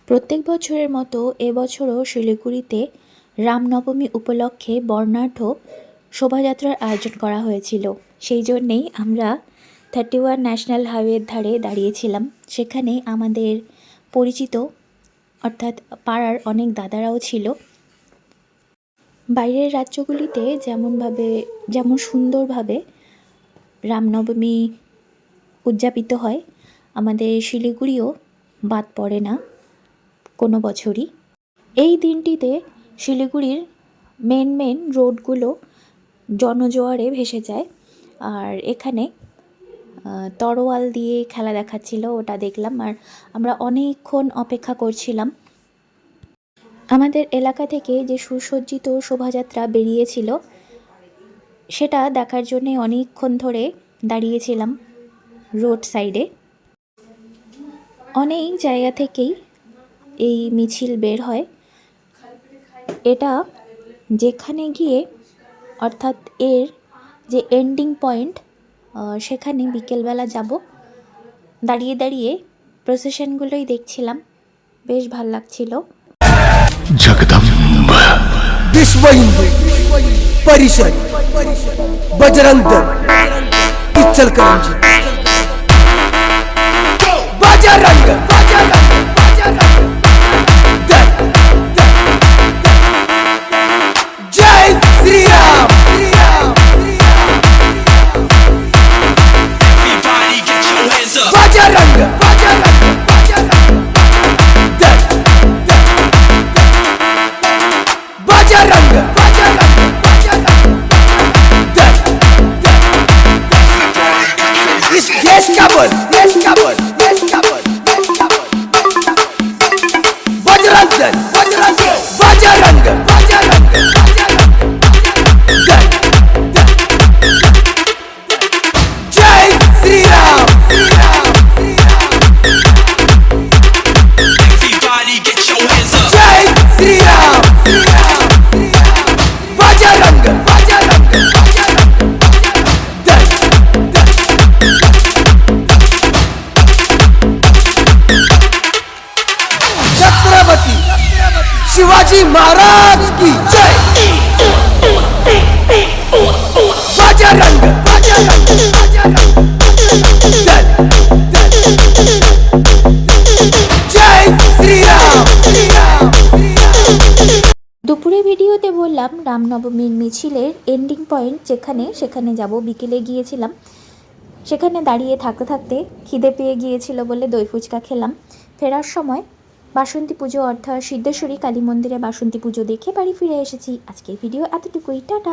প্রত্যেক বছরের মতো এবছরও শিলিগুড়িতে রামনবমী উপলক্ষে বর্ণাঢ্য শোভাযাত্রার আয়োজন করা হয়েছিল। সেই জন্যেই আমরা 31 ন্যাশনাল হাইওয়ের ধারে দাঁড়িয়েছিলাম। সেখানে আমাদের পরিচিত অর্থাৎ পাড়ার অনেক দাদারাও ছিল। বাইরের রাজ্যগুলিতে যেমন সুন্দরভাবে রামনবমী উদযাপিত হয়, আমাদের শিলিগুড়িও বাদ পড়ে না কোনো বছরই। এই দিনটিতে শিলিগুড়ির মেন রোডগুলো জনজোয়ারে ভেসে যায়। আর এখানে তরোয়াল দিয়ে খেলা দেখাচ্ছিল, ওটা দেখলাম। আর আমরা অনেকক্ষণ অপেক্ষা করছিলাম। আমাদের এলাকা থেকে যে সুসজ্জিত শোভাযাত্রা বেরিয়েছিল সেটা দেখার জন্যে অনেকক্ষণ ধরে দাঁড়িয়েছিলাম রোড সাইডে। অনেক জায়গা থেকেই এই মিছিল বের হয়। এটা যেখানে গিয়ে অর্থাৎ এর যে এন্ডিং পয়েন্ট, সেখানে বিকেলবেলা যাব। দাঁড়িয়ে দাঁড়িয়ে প্রসেশনগুলোই দেখছিলাম, বেশ ভাল লাগছিল। जगदम्बा विश्व हिंदू परिषद बजरंग दल इचलकरंजी बजरंग दल जय Shri Ram. Everybody get your hands up. Bajrang Dal Bajrang Dal इस देश का बोल बजरंग दल बजरंग दल जय Shri Ram. Everybody get your hands up. जय श्री राम। बजरंग दल छत्रपति शिवाजी महाराज की जय। बजरंग दल जय श्री राम। দুপুরে ভিডিওতে বললাম রামনবমীর মিছিলের এন্ডিং পয়েন্ট সেখানে যাব। বিকেলে গিয়েছিলাম, সেখানে দাঁড়িয়ে থাকতে থাকতে খিদে পেয়ে গিয়েছিল বলে দই ফুচকা খেলাম। ফেরার সময় বাসন্তী পুজো অর্থাৎ সিদ্ধেশ্বরী কালী মন্দিরে বাসন্তী পুজো দেখে বাড়ি ফিরে এসেছি। আজকের ভিডিও এতটুকুই, টাটা।